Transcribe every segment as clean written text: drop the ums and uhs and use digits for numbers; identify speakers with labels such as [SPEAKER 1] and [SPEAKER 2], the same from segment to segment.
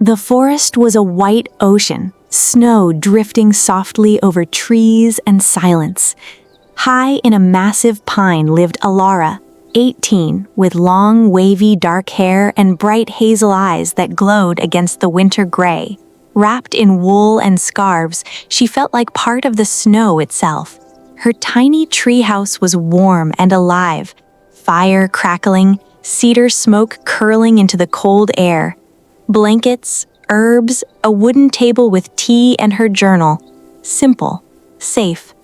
[SPEAKER 1] The forest was a white ocean, snow drifting softly over trees and silence. High in a massive pine lived Elara, 18, with long, wavy dark hair and bright hazel eyes that glowed against the winter gray. Wrapped in wool and scarves, she felt like part of the snow itself. Her tiny treehouse was warm and alive, fire crackling, cedar smoke curling into the cold air. Blankets, herbs, a wooden table with tea and her journal. Simple, safe,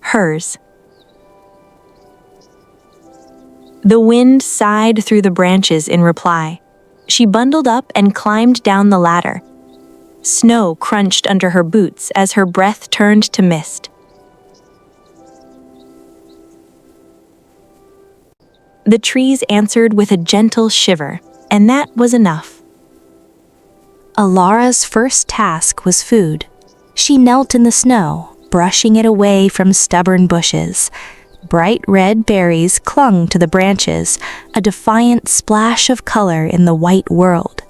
[SPEAKER 1] hers. The wind sighed through the branches in reply. She bundled up and climbed down the ladder. Snow crunched under her boots as her breath turned to mist. The trees answered with a gentle shiver, and that was enough.
[SPEAKER 2] Elara's first task was food. She knelt in the snow, brushing it away from stubborn bushes. Bright red berries clung to the branches, a defiant splash of color in the white world.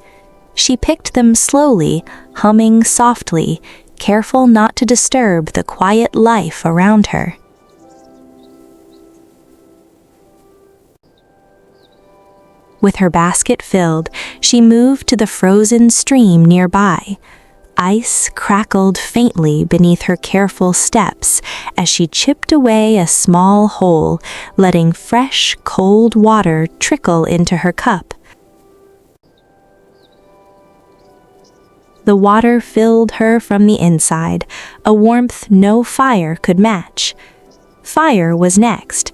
[SPEAKER 2] She picked them slowly, humming softly, careful not to disturb the quiet life around her. With her basket filled, she moved to the frozen stream nearby. Ice crackled faintly beneath her careful steps as she chipped away a small hole, letting fresh, cold water trickle into her cup. The water filled her from the inside, a warmth no fire could match. Fire was next.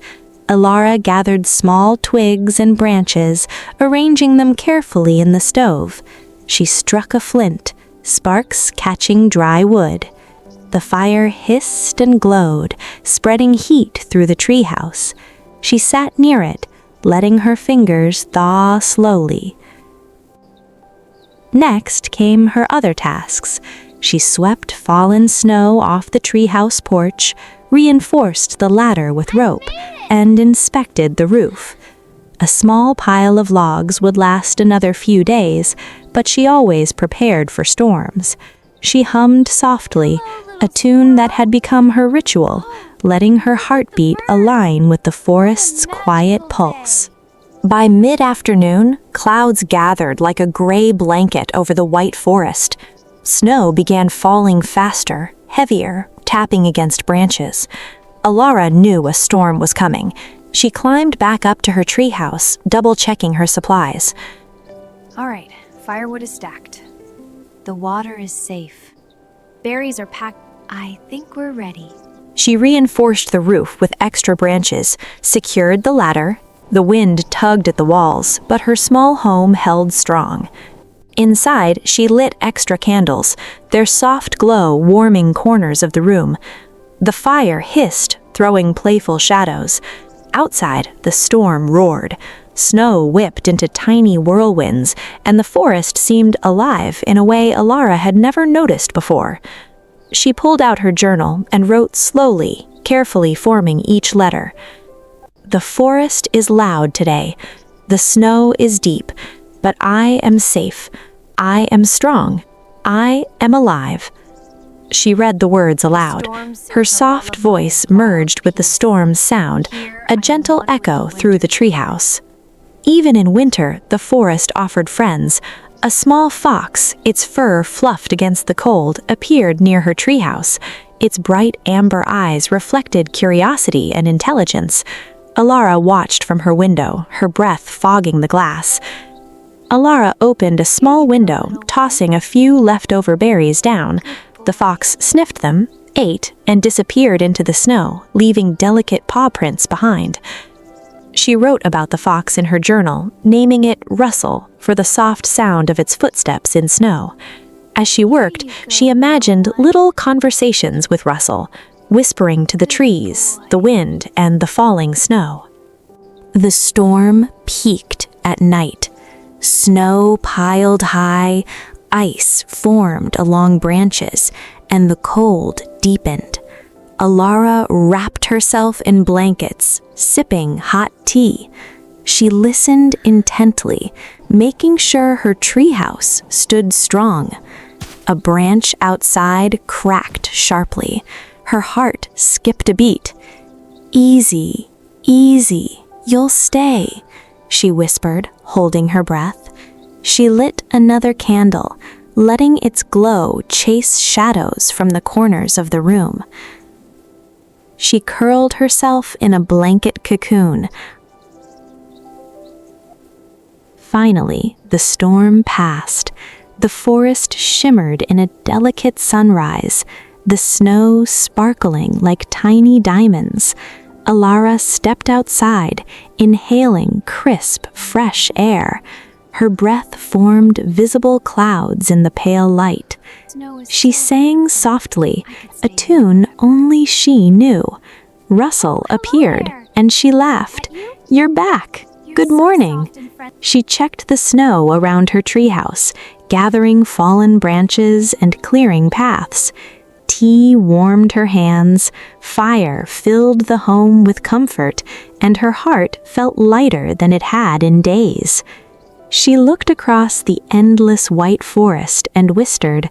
[SPEAKER 2] Elara gathered small twigs and branches, arranging them carefully in the stove. She struck a flint, sparks catching dry wood. The fire hissed and glowed, spreading heat through the treehouse. She sat near it, letting her fingers thaw slowly. Next came her other tasks. She swept fallen snow off the treehouse porch, reinforced the ladder with rope, and inspected the roof. A small pile of logs would last another few days, but she always prepared for storms. She hummed softly, a tune that had become her ritual, letting her heartbeat align with the forest's quiet pulse. By mid-afternoon, clouds gathered like a gray blanket over the white forest. Snow began falling faster, heavier, tapping against branches. Elara knew a storm was coming. She climbed back up to her treehouse, double-checking her supplies.
[SPEAKER 3] All right, firewood is stacked. The water is safe. Berries are packed. I think we're ready.
[SPEAKER 1] She reinforced the roof with extra branches, secured the ladder. The wind tugged at the walls, but her small home held strong. Inside, she lit extra candles, their soft glow warming corners of the room. The fire hissed, throwing playful shadows. Outside, the storm roared. Snow whipped into tiny whirlwinds, and the forest seemed alive in a way Elara had never noticed before. She pulled out her journal and wrote slowly, carefully forming each letter. The forest is loud today. The snow is deep, but I am safe. I am strong. I am alive. She read the words aloud. Her soft voice merged with the storm's sound, a gentle echo through the treehouse. Even in winter, the forest offered friends. A small fox, its fur fluffed against the cold, appeared near her treehouse. Its bright amber eyes reflected curiosity and intelligence. Elara watched from her window, her breath fogging the glass. Elara opened a small window, tossing a few leftover berries down. The fox sniffed them, ate, and disappeared into the snow, leaving delicate paw prints behind. She wrote about the fox in her journal, naming it Rustle for the soft sound of its footsteps in snow. As she worked, she imagined little conversations with Rustle, whispering to the trees, the wind, and the falling snow. The storm peaked at night. Snow piled high, ice formed along branches, and the cold deepened. Elara wrapped herself in blankets, sipping hot tea.
[SPEAKER 2] She listened intently, making sure her treehouse stood strong. A branch outside cracked sharply. Her heart skipped a beat. "Easy, easy, you'll stay," she whispered, holding her breath. She lit another candle, letting its glow chase shadows from the corners of the room. She curled herself in a blanket cocoon. Finally, the storm passed. The forest shimmered in a delicate sunrise, the snow sparkling like tiny diamonds. Elara stepped outside, inhaling crisp, fresh air. Her breath formed visible clouds in the pale light. She sang softly, a tune only she knew. Russell appeared, and she laughed. "You're back. Good morning." She checked the snow around her treehouse, gathering fallen branches and clearing paths. Tea warmed her hands, fire filled the home with comfort, and her heart felt lighter than it had in days. She looked across the endless white forest and whispered,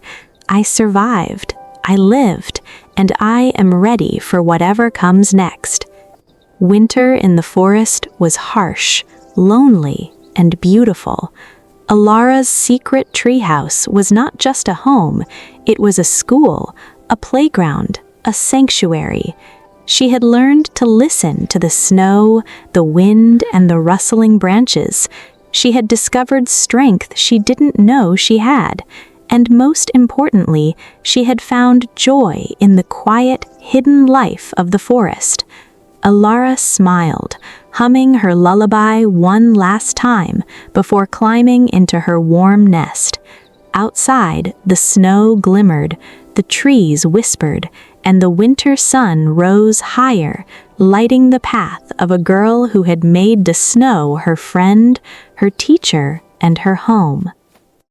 [SPEAKER 2] "I survived, I lived, and I am ready for whatever comes next." Winter in the forest was harsh, lonely, and beautiful. Elara's secret treehouse was not just a home, it was a school, a playground, a sanctuary. She had learned to listen to the snow, the wind, and the rustling branches. She had discovered strength she didn't know she had. And most importantly, she had found joy in the quiet, hidden life of the forest. Elara smiled, humming her lullaby one last time before climbing into her warm nest. Outside, the snow glimmered, the trees whispered, and the winter sun rose higher, lighting the path of a girl who had made the snow her friend, her teacher, and her home.